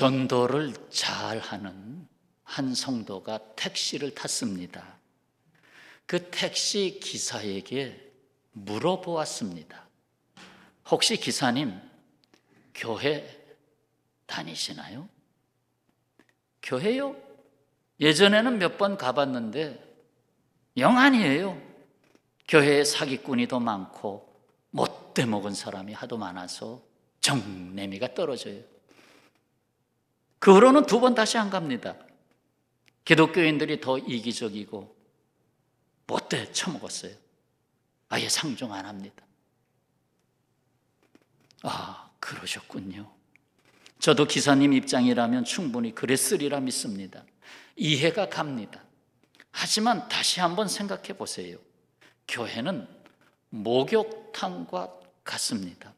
전도를 잘하는 한 성도가 택시를 탔습니다. 그 택시 기사에게 물어보았습니다. 혹시 기사님, 교회 다니시나요? 교회요? 예전에는 몇 번 가봤는데 영 아니에요. 교회에 사기꾼이 더 많고 못돼 먹은 사람이 하도 많아서 정내미가 떨어져요. 그 후로는 2번 다시 안 갑니다. 기독교인들이 더 이기적이고 못돼 처먹었어요. 아예 상종 안 합니다. 아, 그러셨군요. 저도 기사님 입장이라면 충분히 그랬으리라 믿습니다. 이해가 갑니다. 하지만 다시 한번 생각해 보세요. 교회는 목욕탕과 같습니다.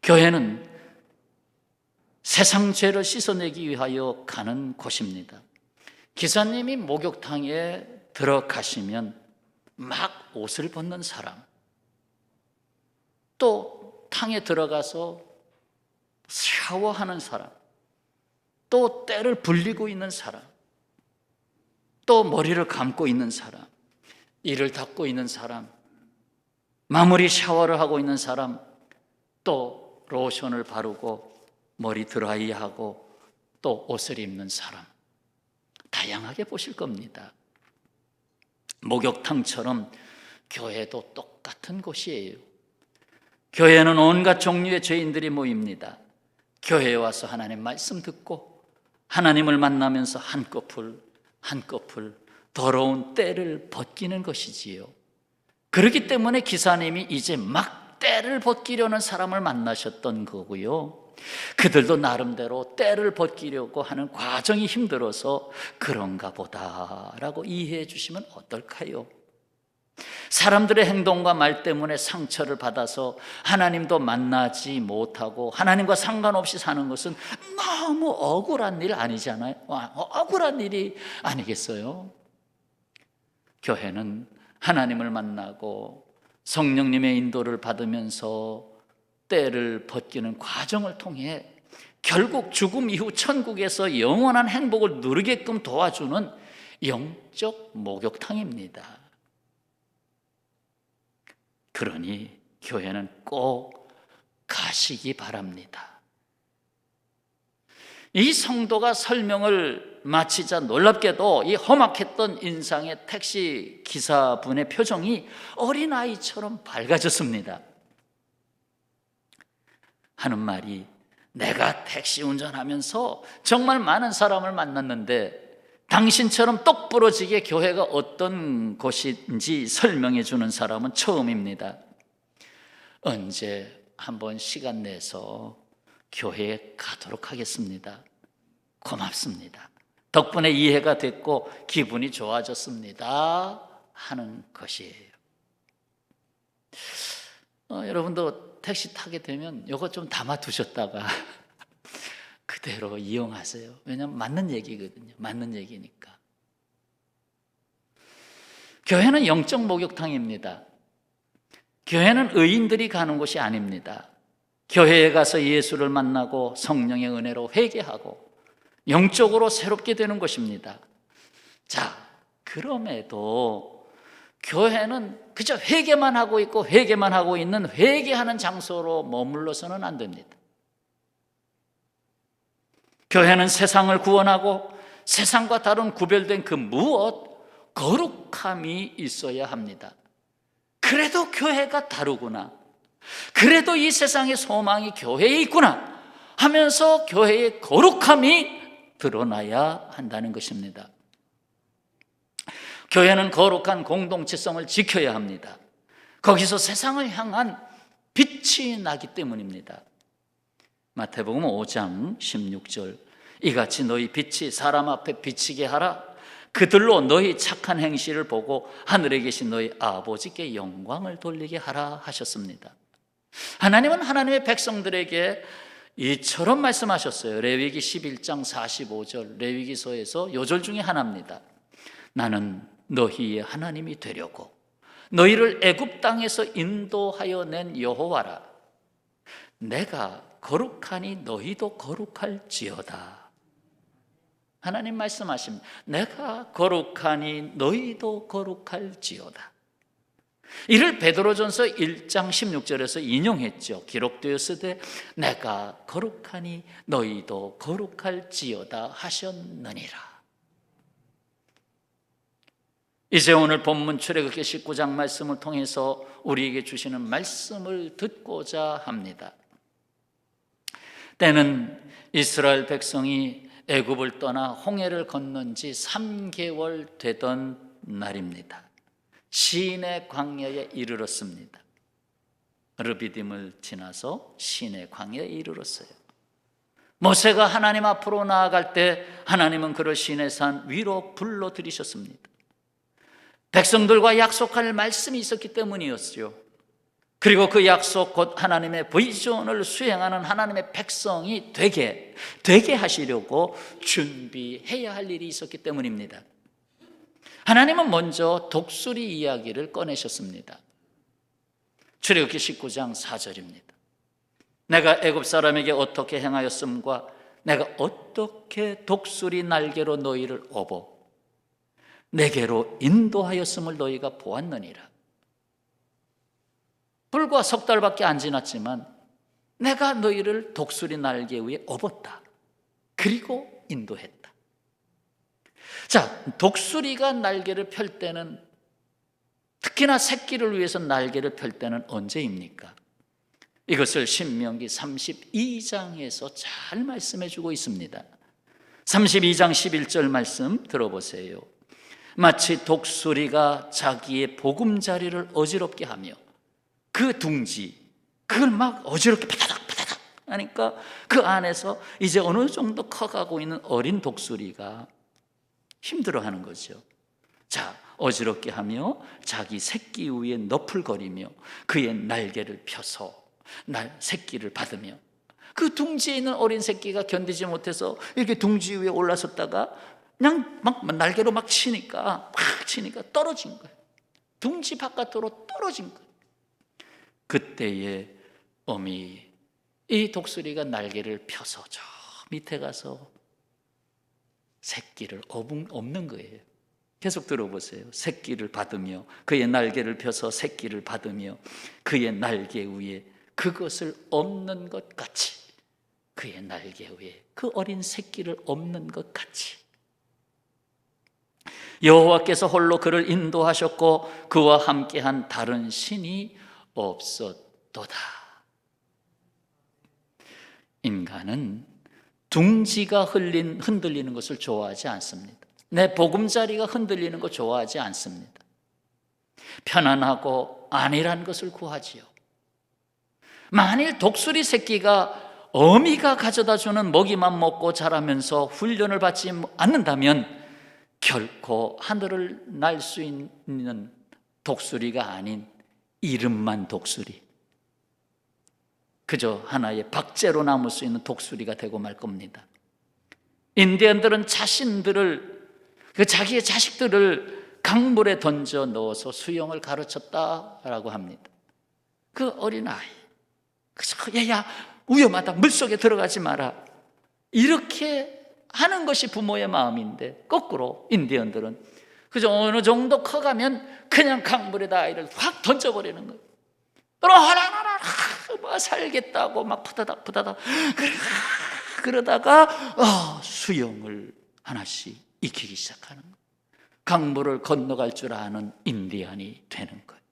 교회는 세상 죄를 씻어내기 위하여 가는 곳입니다. 기사님이 목욕탕에 들어가시면 막 옷을 벗는 사람, 또 탕에 들어가서 샤워하는 사람, 또 때를 불리고 있는 사람, 또 머리를 감고 있는 사람, 이를 닦고 있는 사람, 마무리 샤워를 하고 있는 사람, 또 로션을 바르고 머리 드라이하고 또 옷을 입는 사람, 다양하게 보실 겁니다. 목욕탕처럼 교회도 똑같은 곳이에요. 교회는 온갖 종류의 죄인들이 모입니다. 교회에 와서 하나님 말씀 듣고 하나님을 만나면서 한꺼풀 한꺼풀 더러운 때를 벗기는 것이지요. 그렇기 때문에 기사님이 이제 막 때를 벗기려는 사람을 만나셨던 거고요. 그들도 나름대로 때를 벗기려고 하는 과정이 힘들어서 그런가 보다라고 이해해 주시면 어떨까요? 사람들의 행동과 말 때문에 상처를 받아서 하나님도 만나지 못하고 하나님과 상관없이 사는 것은 너무 억울한 일 아니잖아요. 억울한 일이 아니겠어요? 교회는 하나님을 만나고 성령님의 인도를 받으면서 때를 벗기는 과정을 통해 결국 죽음 이후 천국에서 영원한 행복을 누리게끔 도와주는 영적 목욕탕입니다. 그러니 교회는 꼭 가시기 바랍니다. 이 성도가 설명을 마치자 놀랍게도 이 험악했던 인상의 택시 기사분의 표정이 어린아이처럼 밝아졌습니다. 하는 말이, 내가 택시 운전하면서 정말 많은 사람을 만났는데 당신처럼 똑부러지게 교회가 어떤 곳인지 설명해 주는 사람은 처음입니다. 언제 한번 시간 내서 교회에 가도록 하겠습니다. 고맙습니다. 덕분에 이해가 됐고 기분이 좋아졌습니다. 하는 것이에요. 여러분도 택시 타게 되면 이거 좀 담아두셨다가 그대로 이용하세요. 왜냐하면 맞는 얘기거든요. 맞는 얘기니까. 교회는 영적 목욕탕입니다. 교회는 의인들이 가는 곳이 아닙니다. 교회에 가서 예수를 만나고 성령의 은혜로 회개하고 영적으로 새롭게 되는 것입니다. 자, 그럼에도 교회는 그저 회개만 하고 있고 회개만 하고 있는 회개하는 장소로 머물러서는 안 됩니다. 교회는 세상을 구원하고 세상과 다른 구별된 그 무엇, 거룩함이 있어야 합니다. 그래도 교회가 다르구나, 그래도 이 세상의 소망이 교회에 있구나 하면서 교회의 거룩함이 드러나야 한다는 것입니다. 교회는 거룩한 공동체성을 지켜야 합니다. 거기서 세상을 향한 빛이 나기 때문입니다. 마태복음 5장 16절, 이같이 너희 빛이 사람 앞에 비치게 하라. 그들로 너희 착한 행실을 보고 하늘에 계신 너희 아버지께 영광을 돌리게 하라 하셨습니다. 하나님은 하나님의 백성들에게 이처럼 말씀하셨어요. 레위기 11장 45절, 레위기서에서 요절 중에 하나입니다. 나는 너희의 하나님이 되려고 너희를 애굽 땅에서 인도하여 낸 여호와라. 내가 거룩하니 너희도 거룩할지어다. 하나님 말씀하십니다. 내가 거룩하니 너희도 거룩할지어다. 이를 베드로전서 1장 16절에서 인용했죠. 기록되었으되 내가 거룩하니 너희도 거룩할지어다 하셨느니라. 이제 오늘 본문 출애굽기 19장 말씀을 통해서 우리에게 주시는 말씀을 듣고자 합니다. 때는 이스라엘 백성이 애굽을 떠나 홍해를 건넌 지 3개월 되던 날입니다. 시내 광야에 이르렀습니다. 르비딤을 지나서 시내 광야에 이르렀어요. 모세가 하나님 앞으로 나아갈 때 하나님은 그를 시내산 위로 불러들이셨습니다. 백성들과 약속할 말씀이 있었기 때문이었죠. 그리고 그 약속 곧 하나님의 비전을 수행하는 하나님의 백성이 되게 하시려고 준비해야 할 일이 있었기 때문입니다. 하나님은 먼저 독수리 이야기를 꺼내셨습니다. 출애굽기 19장 4절입니다. 내가 애굽 사람에게 어떻게 행하였음과 내가 어떻게 독수리 날개로 너희를 업어 내게로 인도하였음을 너희가 보았느니라. 불과 석 달밖에 안 지났지만 내가 너희를 독수리 날개 위에 업었다. 그리고 인도했다. 자, 독수리가 날개를 펼 때는, 특히나 새끼를 위해서 날개를 펼 때는 언제입니까? 이것을 신명기 32장에서 잘 말씀해 주고 있습니다. 32장 11절 말씀 들어보세요. 마치 독수리가 자기의 보금자리를 어지럽게 하며 그 둥지, 그걸 막 어지럽게 파다닥 하니까 그 안에서 이제 어느 정도 커가고 있는 어린 독수리가 힘들어하는 거죠. 자, 어지럽게 하며 자기 새끼 위에 너풀거리며 그의 날개를 펴서 새끼를 받으며, 그 둥지에 있는 어린 새끼가 견디지 못해서 이렇게 둥지 위에 올라섰다가 그냥 막 날개로 막 치니까 떨어진 거예요. 둥지 바깥으로 떨어진 거예요. 그때에 어미 이 독수리가 날개를 펴서 저 밑에 가서 새끼를 업는 거예요. 계속 들어보세요. 새끼를 받으며 그의 날개를 펴서 새끼를 받으며 그의 날개 위에 그것을 업는 것 같이, 그의 날개 위에 그 어린 새끼를 업는 것 같이 여호와께서 홀로 그를 인도하셨고 그와 함께한 다른 신이 없었도다. 인간은 둥지가 흔들리는 것을 좋아하지 않습니다. 내 보금자리가 흔들리는 것 좋아하지 않습니다. 편안하고 안일한 것을 구하지요. 만일 독수리 새끼가 어미가 가져다주는 먹이만 먹고 자라면서 훈련을 받지 않는다면 결코 하늘을 날 수 있는 독수리가 아닌 이름만 독수리, 그저 하나의 박제로 남을 수 있는 독수리가 되고 말 겁니다. 인디언들은 자기의 자식들을 강물에 던져 넣어서 수영을 가르쳤다라고 합니다. 그 어린아이, 얘야 위험하다, 물속에 들어가지 마라, 이렇게 하는 것이 부모의 마음인데, 거꾸로 인디언들은 그저 어느 정도 커가면 그냥 강물에다 아이를 확 던져버리는 거예요. 막 살겠다고 막 푸다닥 그러다가 수영을 하나씩 익히기 시작하는 거예요. 강물을 건너갈 줄 아는 인디안이 되는 거예요.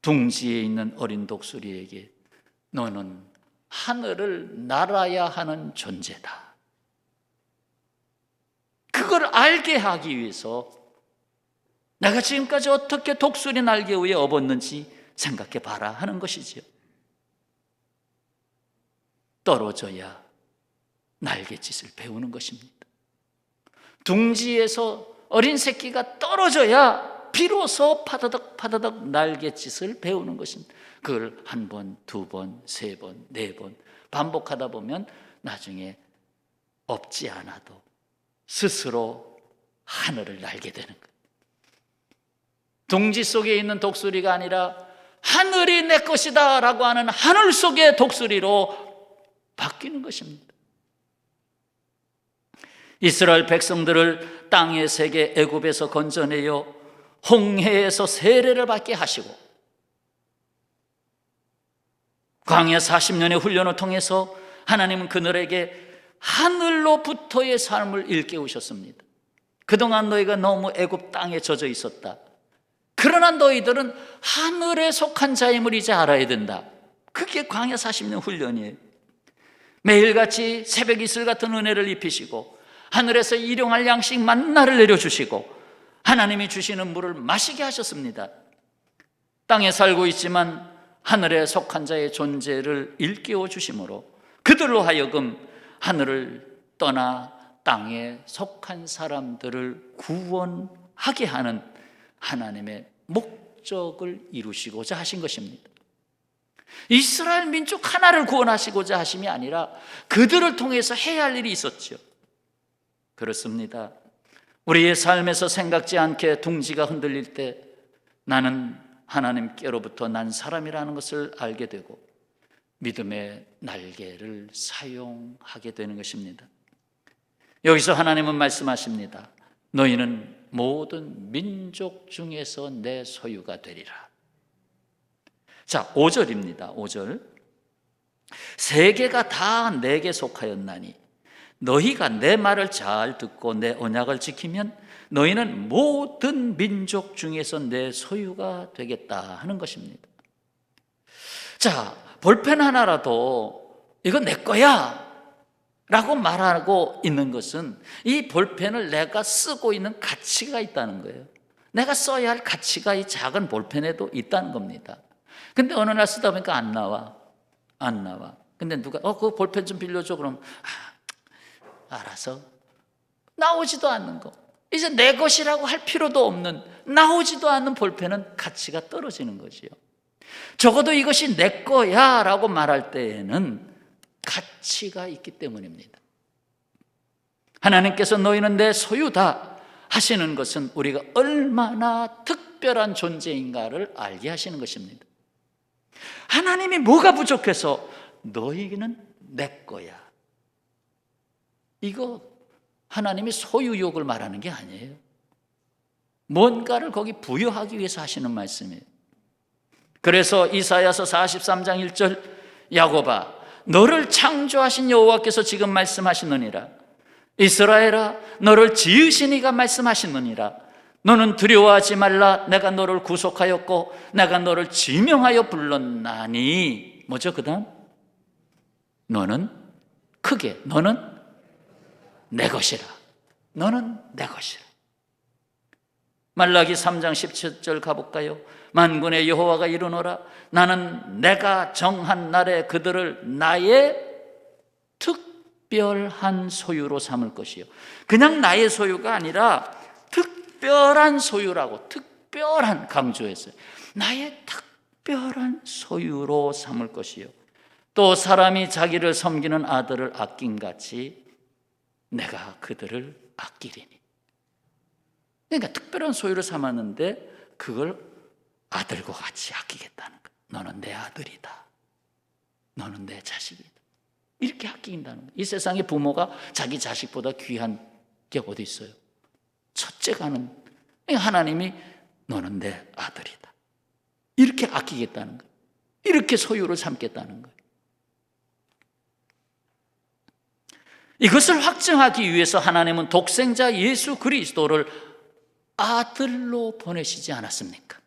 둥지에 있는 어린 독수리에게 너는 하늘을 날아야 하는 존재다, 그걸 알게 하기 위해서 내가 지금까지 어떻게 독수리 날개 위에 업었는지 생각해 봐라 하는 것이지요. 떨어져야 날갯짓을 배우는 것입니다. 둥지에서 어린 새끼가 떨어져야 비로소 파다닥 날갯짓을 배우는 것입니다. 그걸 한 번, 두 번, 세 번, 네 번 반복하다 보면 나중에 업지 않아도 스스로 하늘을 날게 되는 거예요. 둥지 속에 있는 독수리가 아니라 하늘이 내 것이다 라고 하는 하늘 속의 독수리로 바뀌는 것입니다. 이스라엘 백성들을 땅의 세계 애굽에서 건져내어 홍해에서 세례를 받게 하시고 광야 40년의 훈련을 통해서 하나님은 그들에게 하늘로부터의 삶을 일깨우셨습니다. 그동안 너희가 너무 애굽 땅에 젖어 있었다. 그러나 너희들은 하늘에 속한 자임을 이제 알아야 된다. 그게 광야 40년 훈련이에요. 매일같이 새벽 이슬 같은 은혜를 입히시고 하늘에서 일용할 양식 만나를 내려주시고 하나님이 주시는 물을 마시게 하셨습니다. 땅에 살고 있지만 하늘에 속한 자의 존재를 일깨워 주심으로 그들로 하여금 하늘을 떠나 땅에 속한 사람들을 구원하게 하는 하나님의 목적을 이루시고자 하신 것입니다. 이스라엘 민족 하나를 구원하시고자 하심이 아니라 그들을 통해서 해야 할 일이 있었죠. 그렇습니다. 우리의 삶에서 생각지 않게 둥지가 흔들릴 때 나는 하나님께로부터 난 사람이라는 것을 알게 되고 믿음의 날개를 사용하게 되는 것입니다. 여기서 하나님은 말씀하십니다. 너희는 모든 민족 중에서 내 소유가 되리라. 자, 5절입니다. 5절. 세계가 다 내게 속하였나니 너희가 내 말을 잘 듣고 내 언약을 지키면 너희는 모든 민족 중에서 내 소유가 되겠다 하는 것입니다. 자, 볼펜 하나라도 이거 내 거야 라고 말하고 있는 것은 이 볼펜을 내가 쓰고 있는 가치가 있다는 거예요. 내가 써야 할 가치가 이 작은 볼펜에도 있다는 겁니다. 근데 어느 날 쓰다 보니까 안 나와. 근데 누가 그 볼펜 좀 빌려줘. 그럼 알아서 나오지도 않는 거. 이제 내 것이라고 할 필요도 없는 나오지도 않는 볼펜은 가치가 떨어지는 거지요. 적어도 이것이 내 거야 라고 말할 때에는 가치가 있기 때문입니다. 하나님께서 너희는 내 소유다 하시는 것은 우리가 얼마나 특별한 존재인가를 알게 하시는 것입니다. 하나님이 뭐가 부족해서 너희는 내 거야. 이거 하나님이 소유욕을 말하는 게 아니에요. 뭔가를 거기 부여하기 위해서 하시는 말씀이에요. 그래서 이사야서 43장 1절 야곱아 너를 창조하신 여호와께서 지금 말씀하시느니라. 이스라엘아 너를 지으신 이가 말씀하시느니라. 너는 두려워하지 말라. 내가 너를 구속하였고 내가 너를 지명하여 불렀나니. 뭐죠 그 다음? 너는 크게 너는 내 것이라. 너는 내 것이라. 말라기 3장 17절 가볼까요? 만군의 여호와가 이르노라. 나는 내가 정한 날에 그들을 나의 특별한 소유로 삼을 것이요. 그냥 나의 소유가 아니라 특별한 소유라고 특별한 강조했어요. 나의 특별한 소유로 삼을 것이요. 또 사람이 자기를 섬기는 아들을 아낀 같이 내가 그들을 아끼리니. 그러니까 특별한 소유를 삼았는데 그걸 아들과 같이 아끼겠다는 거예요. 너는 내 아들이다. 너는 내 자식이다. 이렇게 아낀다는 거예요. 이 세상에 부모가 자기 자식보다 귀한 게 어디 있어요? 첫째가는 하나님이 너는 내 아들이다. 이렇게 아끼겠다는 거예요. 이렇게 소유를 삼겠다는 거예요. 이것을 확증하기 위해서 하나님은 독생자 예수 그리스도를 아들로 보내시지 않았습니까?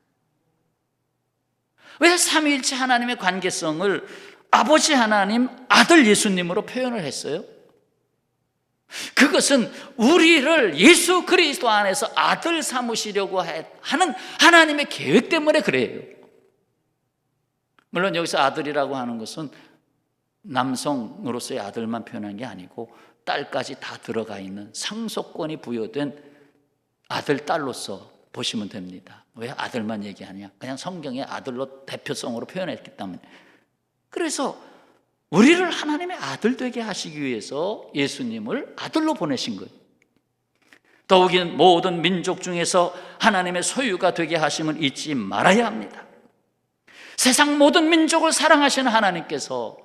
왜 삼위일체 하나님의 관계성을 아버지 하나님, 아들 예수님으로 표현을 했어요? 그것은 우리를 예수 그리스도 안에서 아들 삼으시려고 하는 하나님의 계획 때문에 그래요. 물론 여기서 아들이라고 하는 것은 남성으로서의 아들만 표현한 게 아니고 딸까지 다 들어가 있는 상속권이 부여된 아들, 딸로서 보시면 됩니다. 왜 아들만 얘기하냐? 그냥 성경의 아들로 대표성으로 표현했기 때문에. 그래서 우리를 하나님의 아들 되게 하시기 위해서 예수님을 아들로 보내신 거예요. 더욱이 모든 민족 중에서 하나님의 소유가 되게 하심을 잊지 말아야 합니다. 세상 모든 민족을 사랑하시는 하나님께서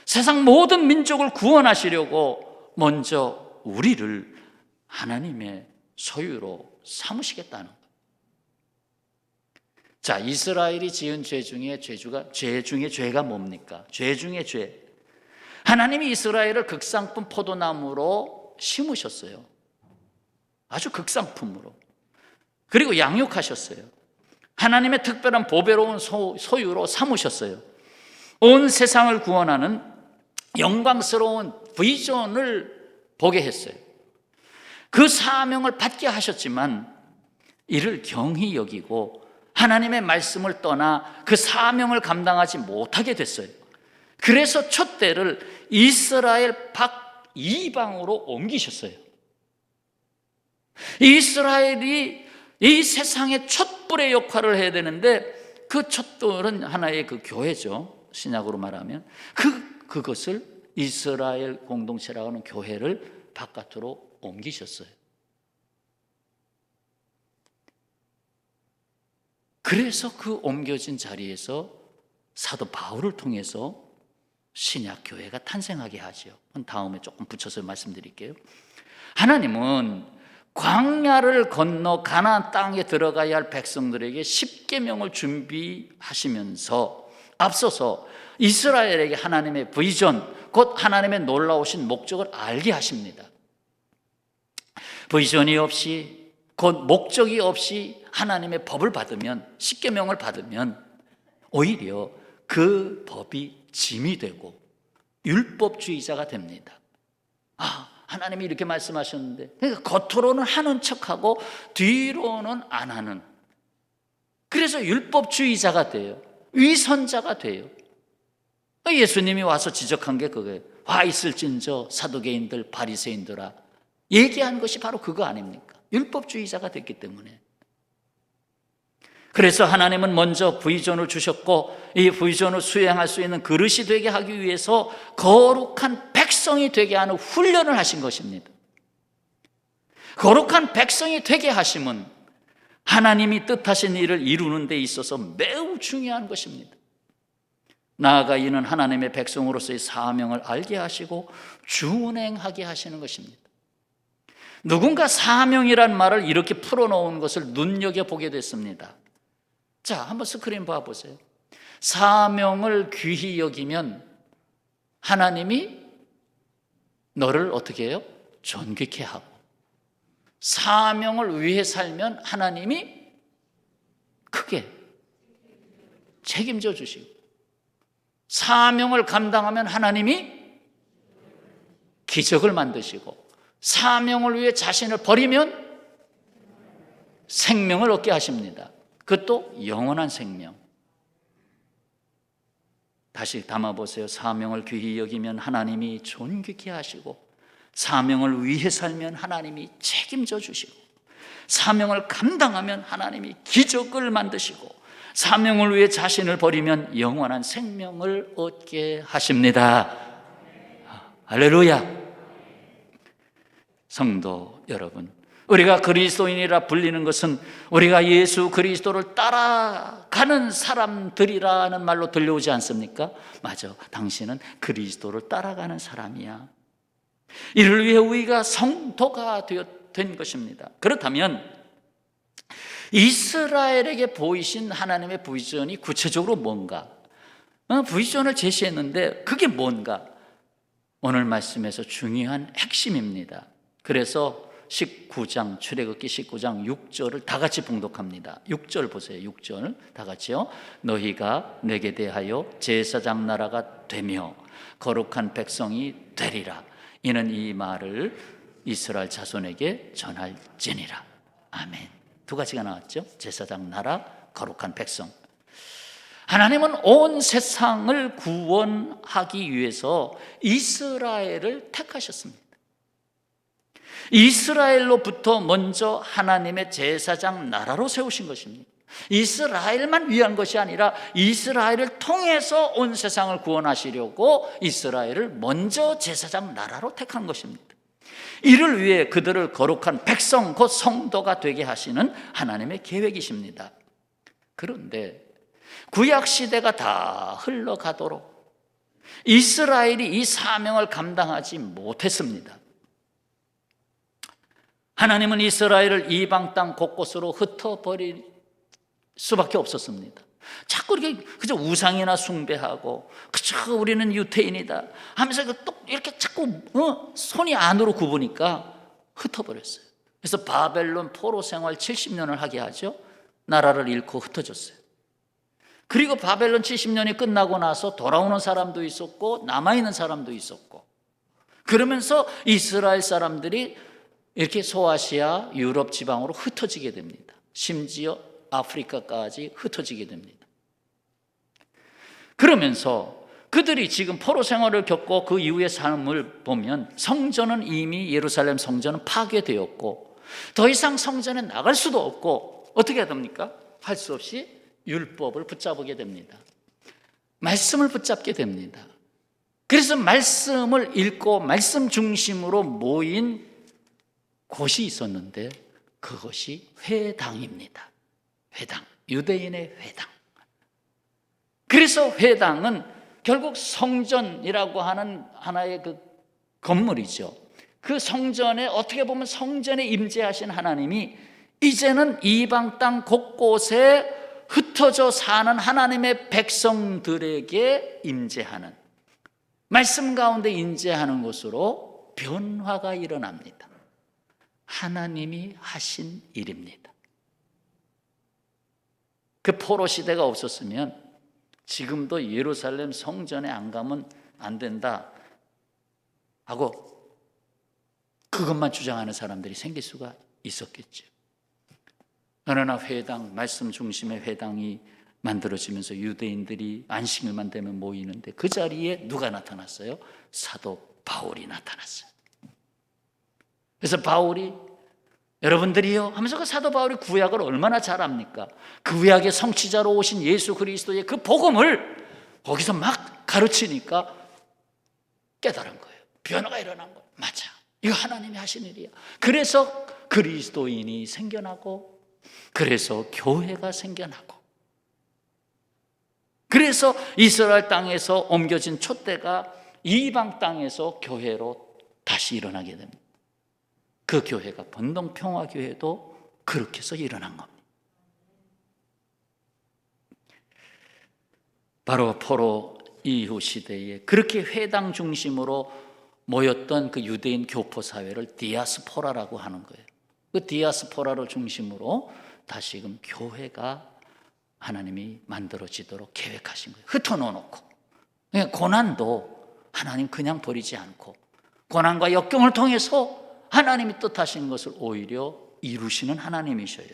세상 모든 민족을 구원하시려고 먼저 우리를 하나님의 소유로 삼으시겠다는 것. 자, 이스라엘이 지은 죄 중에 죄가 뭡니까? 죄 중에 죄. 하나님이 이스라엘을 극상품 포도나무로 심으셨어요. 아주 극상품으로. 그리고 양육하셨어요. 하나님의 특별한 보배로운 소유로 삼으셨어요. 온 세상을 구원하는 영광스러운 비전을 보게 했어요. 그 사명을 받게 하셨지만 이를 경히 여기고 하나님의 말씀을 떠나 그 사명을 감당하지 못하게 됐어요. 그래서 촛대를 이스라엘 밖 이방으로 옮기셨어요. 이스라엘이 이 세상의 촛불의 역할을 해야 되는데 그 촛불은 하나의 그 교회죠. 신약으로 말하면 그것을 이스라엘 공동체라고 하는 교회를 바깥으로 옮기셨어요. 그래서 그 옮겨진 자리에서 사도 바울을 통해서 신약 교회가 탄생하게 하죠. 다음에 조금 붙여서 말씀드릴게요. 하나님은 광야를 건너 가나안 땅에 들어가야 할 백성들에게 십계명을 준비하시면서 앞서서 이스라엘에게 하나님의 비전, 곧 하나님의 놀라우신 목적을 알게 하십니다. 비전이 없이, 곧 목적이 없이 하나님의 법을 받으면, 십계명을 받으면 오히려 그 법이 짐이 되고 율법주의자가 됩니다. 하나님이 이렇게 말씀하셨는데, 그러니까 겉으로는 하는 척하고 뒤로는 안 하는, 그래서 율법주의자가 돼요. 위선자가 돼요. 예수님이 와서 지적한 게 그거예요. 와 있을진저 사두개인들 바리새인들아, 얘기한 것이 바로 그거 아닙니까? 율법주의자가 됐기 때문에. 그래서 하나님은 먼저 부의전을 주셨고, 이 부의전을 수행할 수 있는 그릇이 되게 하기 위해서 거룩한 백성이 되게 하는 훈련을 하신 것입니다. 거룩한 백성이 되게 하심은 하나님이 뜻하신 일을 이루는 데 있어서 매우 중요한 것입니다. 나아가 이는 하나님의 백성으로서의 사명을 알게 하시고 준행하게 하시는 것입니다. 누군가 사명이란 말을 이렇게 풀어놓은 것을 눈여겨보게 됐습니다. 자, 한번 스크린 봐보세요. 사명을 귀히 여기면 하나님이 너를 어떻게 해요? 존귀케 하고, 사명을 위해 살면 하나님이 크게 책임져 주시고, 사명을 감당하면 하나님이 기적을 만드시고, 사명을 위해 자신을 버리면 생명을 얻게 하십니다. 그것도 영원한 생명. 다시 담아보세요. 사명을 귀히 여기면 하나님이 존귀케 하시고, 사명을 위해 살면 하나님이 책임져 주시고, 사명을 감당하면 하나님이 기적을 만드시고, 사명을 위해 자신을 버리면 영원한 생명을 얻게 하십니다. 할렐루야. 성도 여러분, 우리가 그리스도인이라 불리는 것은 우리가 예수 그리스도를 따라가는 사람들이라는 말로 들려오지 않습니까? 맞아, 당신은 그리스도를 따라가는 사람이야. 이를 위해 우리가 성도가 된 것입니다. 그렇다면 이스라엘에게 보이신 하나님의 비전이 구체적으로 뭔가? 비전을 제시했는데 그게 뭔가? 오늘 말씀에서 중요한 핵심입니다. 그래서 19장, 출애굽기 19장 6절을 다 같이 봉독합니다. 6절 보세요. 6절 다 같이요. 너희가 내게 대하여 제사장 나라가 되며 거룩한 백성이 되리라. 이는 이 말을 이스라엘 자손에게 전할지니라. 아멘. 두 가지가 나왔죠. 제사장 나라, 거룩한 백성. 하나님은 온 세상을 구원하기 위해서 이스라엘을 택하셨습니다. 이스라엘로부터 먼저 하나님의 제사장 나라로 세우신 것입니다. 이스라엘만 위한 것이 아니라 이스라엘을 통해서 온 세상을 구원하시려고 이스라엘을 먼저 제사장 나라로 택한 것입니다. 이를 위해 그들을 거룩한 백성, 곧 성도가 되게 하시는 하나님의 계획이십니다. 그런데 구약 시대가 다 흘러가도록 이스라엘이 이 사명을 감당하지 못했습니다. 하나님은 이스라엘을 이방 땅 곳곳으로 흩어버릴 수밖에 없었습니다. 자꾸 이렇게 그저 우상이나 숭배하고 그저 우리는 유태인이다 하면서 이렇게 자꾸 손이 안으로 굽으니까 흩어버렸어요. 그래서 바벨론 포로 생활 70년을 하게 하죠. 나라를 잃고 흩어졌어요. 그리고 바벨론 70년이 끝나고 나서 돌아오는 사람도 있었고 남아있는 사람도 있었고, 그러면서 이스라엘 사람들이 이렇게 소아시아, 유럽 지방으로 흩어지게 됩니다. 심지어 아프리카까지 흩어지게 됩니다. 그러면서 그들이 지금 포로 생활을 겪고 그 이후의 삶을 보면 성전은 이미 예루살렘 성전은 파괴되었고 더 이상 성전에 나갈 수도 없고 어떻게 해야 됩니까? 할 수 없이 율법을 붙잡게 됩니다. 말씀을 붙잡게 됩니다. 그래서 말씀을 읽고 말씀 중심으로 모인 곳이 있었는데 그것이 회당입니다. 회당, 유대인의 회당. 그래서 회당은 결국 성전이라고 하는 하나의 그 건물이죠. 그 성전에, 어떻게 보면 성전에 임재하신 하나님이 이제는 이방 땅 곳곳에 흩어져 사는 하나님의 백성들에게 임재하는, 말씀 가운데 임재하는 것으로 변화가 일어납니다. 하나님이 하신 일입니다. 그 포로 시대가 없었으면 지금도 예루살렘 성전에 안 가면 안 된다 하고 그것만 주장하는 사람들이 생길 수가 있었겠죠. 그러나 회당, 말씀 중심의 회당이 만들어지면서 유대인들이 안식일만 되면 모이는데 그 자리에 누가 나타났어요? 사도 바울이 나타났어요. 그래서 바울이 여러분들이요 하면서 그 사도 바울이 구약을 얼마나 잘 압니까? 그 구약의 성취자로 오신 예수 그리스도의 그 복음을 거기서 막 가르치니까 깨달은 거예요. 변화가 일어난 거예요. 맞아, 이거 하나님이 하신 일이야. 그래서 그리스도인이 생겨나고, 그래서 교회가 생겨나고, 그래서 이스라엘 땅에서 옮겨진 촛대가 이방 땅에서 교회로 다시 일어나게 됩니다. 그 교회가 번동평화교회도 그렇게 해서 일어난 겁니다. 바로 포로 이후 시대에 그렇게 회당 중심으로 모였던 그 유대인 교포 사회를 디아스포라라고 하는 거예요. 그 디아스포라를 중심으로 다시금 교회가 하나님이 만들어지도록 계획하신 거예요. 흩어놓고, 고난도 하나님 그냥 버리지 않고 고난과 역경을 통해서 하나님이 뜻하신 것을 오히려 이루시는 하나님이셔요.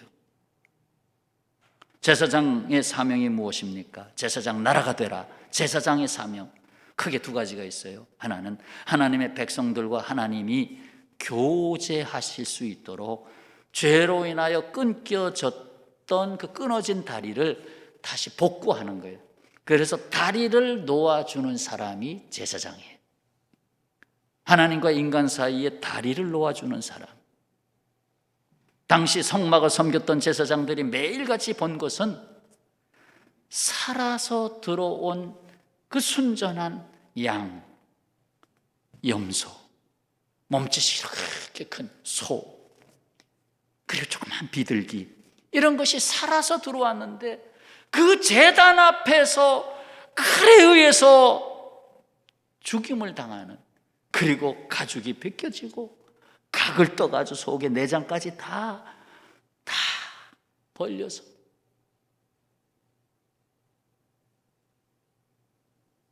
제사장의 사명이 무엇입니까? 제사장 나라가 되라. 제사장의 사명 크게 두 가지가 있어요. 하나는 하나님의 백성들과 하나님이 교제하실 수 있도록 죄로 인하여 끊겨졌던 그 끊어진 다리를 다시 복구하는 거예요. 그래서 다리를 놓아주는 사람이 제사장이에요. 하나님과 인간 사이에 다리를 놓아주는 사람. 당시 성막을 섬겼던 제사장들이 매일같이 본 것은 살아서 들어온 그 순전한 양, 염소, 몸짓이 이렇게 큰 소, 그리고 조그만 비둘기, 이런 것이 살아서 들어왔는데 그 제단 앞에서 칼에 의해서 죽임을 당하는, 그리고 가죽이 벗겨지고 각을 떠가지고 속에 내장까지 다 벌려서,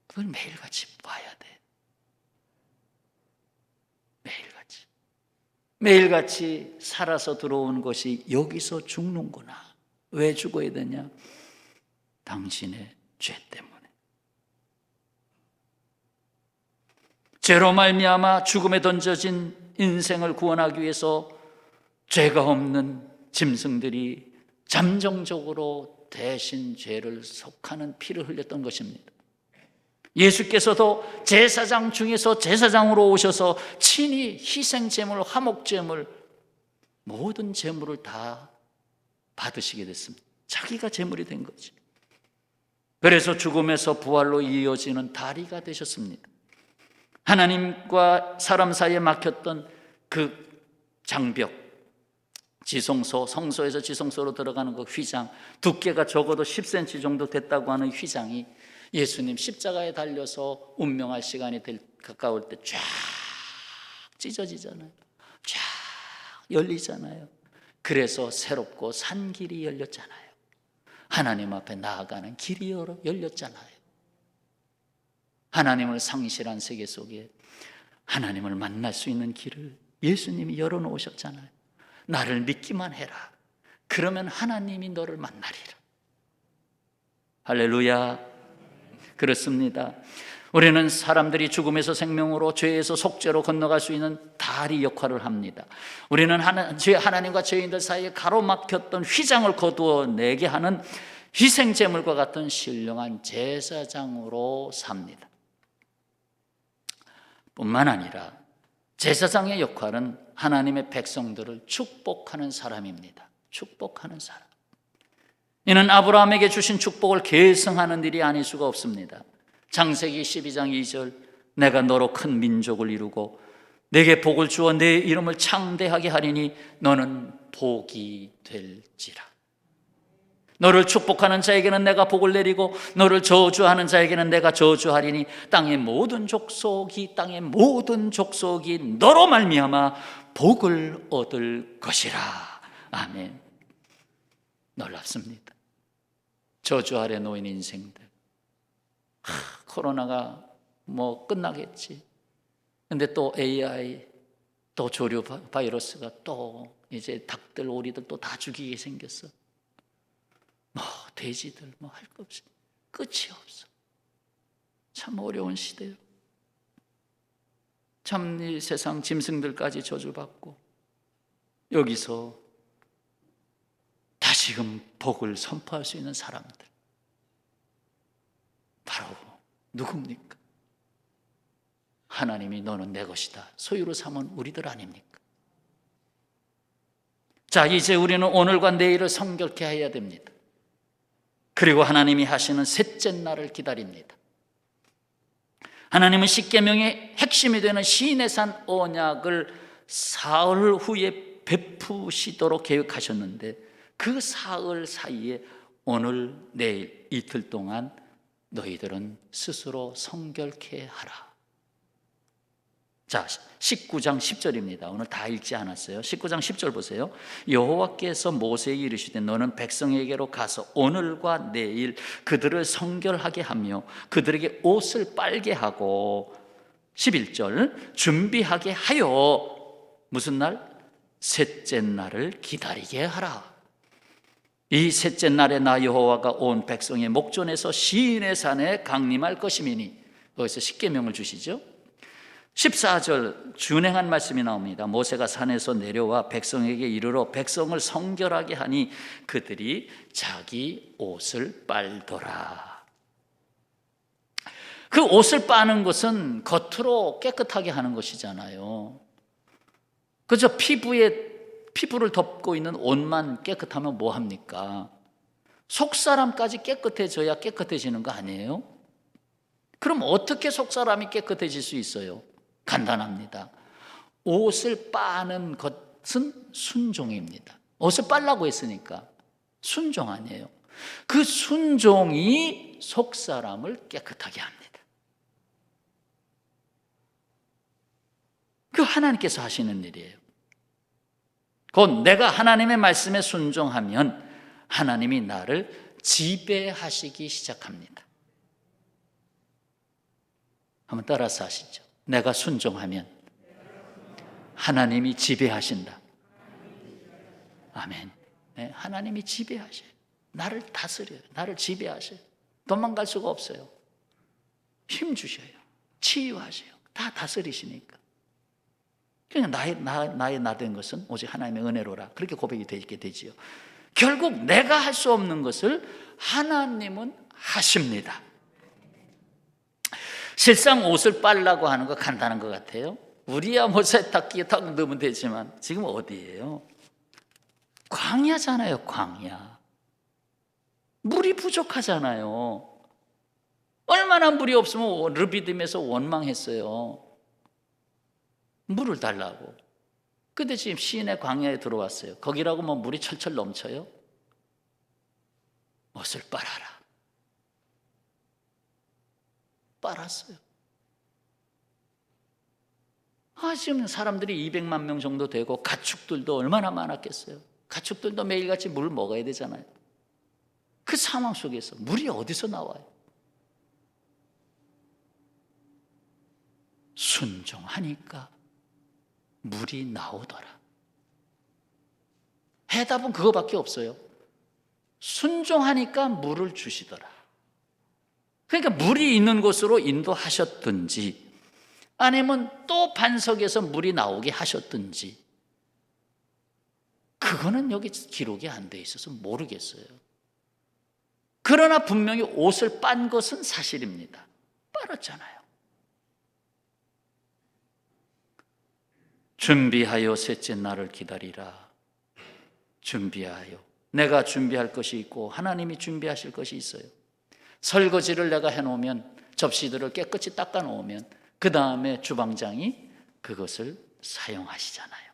그걸 매일같이 봐야 돼. 매일같이 살아서 들어온 것이 여기서 죽는구나. 왜 죽어야 되냐? 당신의 죄 때문에. 죄로 말미암아 죽음에 던져진 인생을 구원하기 위해서 죄가 없는 짐승들이 잠정적으로 대신 죄를 속하는 피를 흘렸던 것입니다. 예수께서도 제사장 중에서 제사장으로 오셔서 친히 희생제물, 화목제물, 모든 제물을 다 받으시게 됐습니다. 자기가 제물이 된 거지. 그래서 죽음에서 부활로 이어지는 다리가 되셨습니다. 하나님과 사람 사이에 막혔던 그 장벽, 지성소, 성소에서 지성소로 들어가는 그 휘장, 두께가 적어도 10cm 정도 됐다고 하는 휘장이 예수님 십자가에 달려서 운명할 시간이 가까울 때 쫙 찢어지잖아요. 쫙 열리잖아요. 그래서 새롭고 산 길이 열렸잖아요. 하나님 앞에 나아가는 길이 열렸잖아요. 하나님을 상실한 세계 속에 하나님을 만날 수 있는 길을 예수님이 열어놓으셨잖아요. 나를 믿기만 해라. 그러면 하나님이 너를 만나리라. 할렐루야. 그렇습니다. 우리는 사람들이 죽음에서 생명으로, 죄에서 속죄로 건너갈 수 있는 다리 역할을 합니다. 우리는 하나님과 죄인들 사이에 가로막혔던 휘장을 거두어내게 하는 희생제물과 같은 신령한 제사장으로 삽니다. 뿐만 아니라 제사장의 역할은 하나님의 백성들을 축복하는 사람입니다. 축복하는 사람. 이는 아브라함에게 주신 축복을 계승하는 일이 아닐 수가 없습니다. 창세기 12장 2절, 내가 너로 큰 민족을 이루고 내게 복을 주어 내 이름을 창대하게 하리니 너는 복이 될지라. 너를 축복하는 자에게는 내가 복을 내리고 너를 저주하는 자에게는 내가 저주하리니 땅의 모든 족속이 너로 말미암아 복을 얻을 것이라. 아멘. 놀랍습니다. 저주 아래 놓인 인생들. 코로나가 뭐 끝나겠지. 근데 또 AI, 또 조류 바이러스가 또 이제 닭들, 오리들 또 다 죽이게 생겼어. 뭐 돼지들 뭐 할 거 없이 끝이 없어. 참 어려운 시대요. 참 이 세상 짐승들까지 저주받고 여기서 다시금 복을 선포할 수 있는 사람들 바로 누굽니까? 하나님이 너는 내 것이다 소유로 삼은 우리들 아닙니까? 자, 이제 우리는 오늘과 내일을 성결케 해야 됩니다. 그리고 하나님이 하시는 셋째 날을 기다립니다. 하나님은 십계명의 핵심이 되는 시내산 언약을 사흘 후에 베푸시도록 계획하셨는데 그 사흘 사이에 오늘, 내일, 이틀 동안 너희들은 스스로 성결케 하라. 자, 19장 10절입니다. 오늘 다 읽지 않았어요. 19장 10절 보세요. 여호와께서 모세에게 이르시되 너는 백성에게로 가서 오늘과 내일 그들을 성결하게 하며 그들에게 옷을 빨게 하고 11절 준비하게 하여 무슨 날? 셋째 날을 기다리게 하라. 이 셋째 날에 나 여호와가 온 백성의 목전에서 시인의 산에 강림할 것임이니 거기서 십계명을 주시죠. 14절 준행한 말씀이 나옵니다. 모세가 산에서 내려와 백성에게 이르러 백성을 성결하게 하니 그들이 자기 옷을 빨더라. 그 옷을 빠는 것은 겉으로 깨끗하게 하는 것이잖아요. 그저 피부를 덮고 있는 옷만 깨끗하면 뭐합니까? 속사람까지 깨끗해져야 깨끗해지는 거 아니에요? 그럼 어떻게 속사람이 깨끗해질 수 있어요? 간단합니다. 옷을 빠는 것은 순종입니다. 옷을 빨라고 했으니까 순종 아니에요. 그 순종이 속사람을 깨끗하게 합니다. 그 하나님께서 하시는 일이에요. 곧 내가 하나님의 말씀에 순종하면 하나님이 나를 지배하시기 시작합니다. 한번 따라서 하시죠. 내가 순종하면 하나님이 지배하신다. 아멘. 네, 하나님이 지배하셔요. 나를 다스려요. 나를 지배하셔요. 도망갈 수가 없어요. 힘 주셔요. 치유하셔요. 다 다스리시니까. 그냥 나의 나 된 것은 오직 하나님의 은혜로라. 그렇게 고백이 되게 되지요. 결국 내가 할 수 없는 것을 하나님은 하십니다. 실상 옷을 빨라고 하는 거 간단한 것 같아요. 우리야 뭐 세탁기에 탁 넣으면 되지만 지금 어디예요? 광야잖아요. 광야. 물이 부족하잖아요. 얼마나 물이 없으면 르비딤에서 원망했어요. 물을 달라고. 근데 지금 시인의 광야에 들어왔어요. 거기라고 뭐 물이 철철 넘쳐요? 옷을 빨아라. 빨았어요. 지금 사람들이 200만 명 정도 되고 가축들도 얼마나 많았겠어요. 가축들도 매일같이 물을 먹어야 되잖아요. 그 상황 속에서 물이 어디서 나와요? 순종하니까 물이 나오더라. 해답은 그거밖에 없어요. 순종하니까 물을 주시더라. 그러니까 물이 있는 곳으로 인도하셨든지 아니면 또 반석에서 물이 나오게 하셨든지 그거는 여기 기록이 안 돼 있어서 모르겠어요. 그러나 분명히 옷을 빤 것은 사실입니다. 빨았잖아요. 준비하여 셋째 날을 기다리라. 준비하여. 내가 준비할 것이 있고 하나님이 준비하실 것이 있어요. 설거지를 내가 해놓으면 접시들을 깨끗이 닦아 놓으면 그 다음에 주방장이 그것을 사용하시잖아요.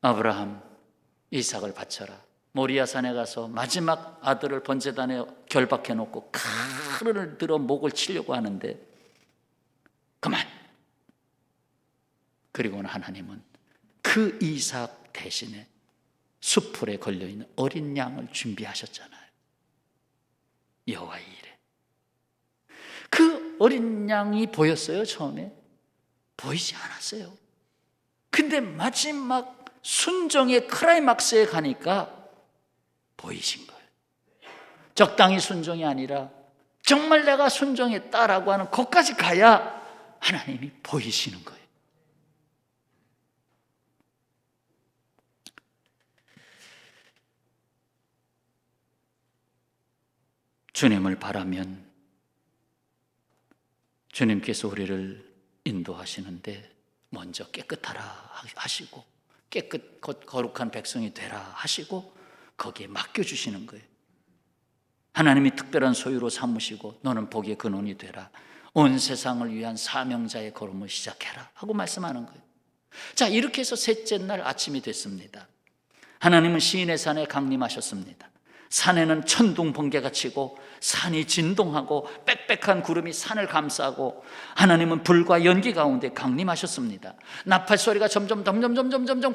아브라함 이삭을 바쳐라. 모리아산에 가서 마지막 아들을 번제단에 결박해 놓고 칼을 들어 목을 치려고 하는데 그만. 그리고는 하나님은 그 이삭 대신에 숫풀에 걸려있는 어린 양을 준비하셨잖아요. 여호와의 일에. 그 어린 양이 보였어요, 처음에? 보이지 않았어요. 근데 마지막 순종의 클라이막스에 가니까 보이신 거예요. 적당히 순종이 아니라 정말 내가 순종했다라고 하는 것까지 가야 하나님이 보이시는 거예요. 주님을 바라면 주님께서 우리를 인도하시는데 먼저 깨끗하라 하시고 거룩한 백성이 되라 하시고 거기에 맡겨주시는 거예요. 하나님이 특별한 소유로 삼으시고 너는 복의 근원이 되라. 온 세상을 위한 사명자의 걸음을 시작해라 하고 말씀하는 거예요. 자, 이렇게 해서 셋째 날 아침이 됐습니다. 하나님은 시인의 산에 강림하셨습니다. 산에는 천둥 번개가 치고 산이 진동하고 빽빽한 구름이 산을 감싸고 하나님은 불과 연기 가운데 강림하셨습니다. 나팔 소리가 점점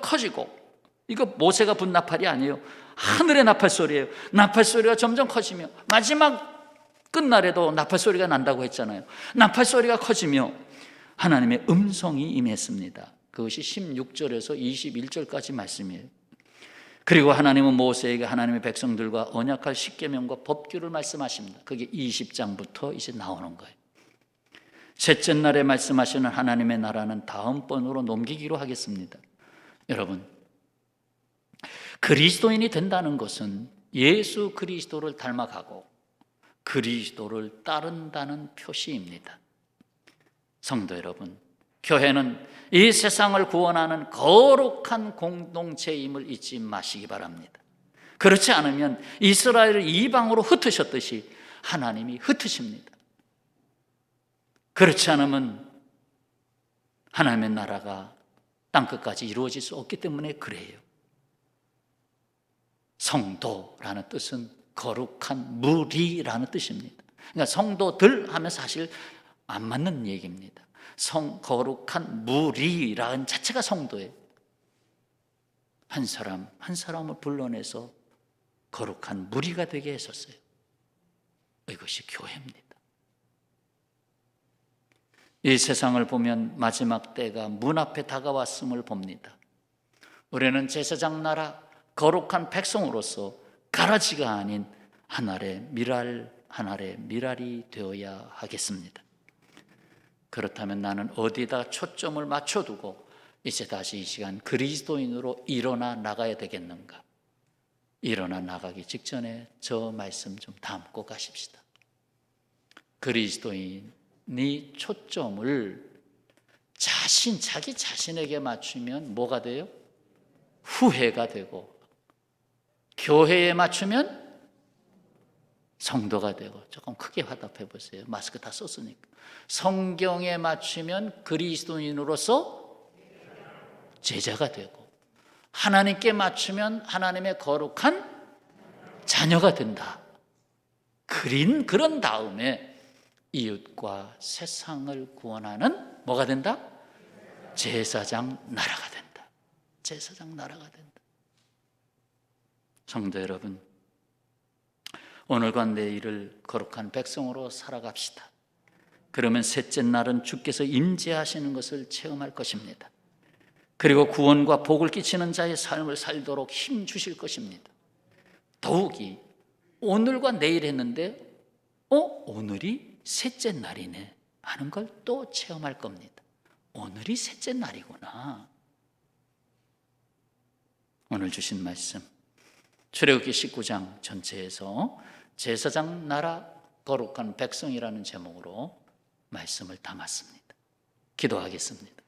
커지고, 이거 모세가 분 나팔이 아니에요. 하늘의 나팔 소리예요. 나팔 소리가 점점 커지며 마지막 끝날에도 나팔 소리가 난다고 했잖아요. 나팔 소리가 커지며 하나님의 음성이 임했습니다. 그것이 16절에서 21절까지 말씀이에요. 그리고 하나님은 모세에게 하나님의 백성들과 언약할 십계명과 법규를 말씀하십니다. 그게 20장부터 이제 나오는 거예요. 셋째 날에 말씀하시는 하나님의 나라는 다음번으로 넘기기로 하겠습니다. 여러분, 그리스도인이 된다는 것은 예수 그리스도를 닮아가고 그리스도를 따른다는 표시입니다. 성도 여러분, 교회는 이 세상을 구원하는 거룩한 공동체임을 잊지 마시기 바랍니다. 그렇지 않으면 이스라엘을 이방으로 흩으셨듯이 하나님이 흩으십니다. 그렇지 않으면 하나님의 나라가 땅끝까지 이루어질 수 없기 때문에 그래요. 성도라는 뜻은 거룩한 무리라는 뜻입니다. 그러니까 성도들 하면 사실 안 맞는 얘기입니다. 거룩한 무리라는 자체가 성도예요. 한 사람 한 사람을 불러내서 거룩한 무리가 되게 했었어요. 이것이 교회입니다. 이 세상을 보면 마지막 때가 문 앞에 다가왔음을 봅니다. 우리는 제사장 나라 거룩한 백성으로서 가라지가 아닌 하늘의 미랄이 되어야 하겠습니다. 그렇다면 나는 어디다 초점을 맞춰두고 이제 다시 이 시간 그리스도인으로 일어나 나가야 되겠는가? 일어나 나가기 직전에 저 말씀 좀 담고 가십시다. 그리스도인이 초점을 자기 자신에게 맞추면 뭐가 돼요? 후회가 되고, 교회에 맞추면 성도가 되고, 조금 크게 화답해 보세요. 마스크 다 썼으니까. 성경에 맞추면 그리스도인으로서 제자가 되고, 하나님께 맞추면 하나님의 거룩한 자녀가 된다. 그런 다음에 이웃과 세상을 구원하는 뭐가 된다? 제사장 나라가 된다. 제사장 나라가 된다. 성도 여러분, 오늘과 내일을 거룩한 백성으로 살아갑시다. 그러면 셋째 날은 주께서 임재하시는 것을 체험할 것입니다. 그리고 구원과 복을 끼치는 자의 삶을 살도록 힘 주실 것입니다. 더욱이 오늘과 내일 했는데 오늘이 셋째 날이네 하는 걸 또 체험할 겁니다. 오늘이 셋째 날이구나. 오늘 주신 말씀 출애굽기 19장 전체에서 제사장 나라 거룩한 백성이라는 제목으로 말씀을 담았습니다. 기도하겠습니다.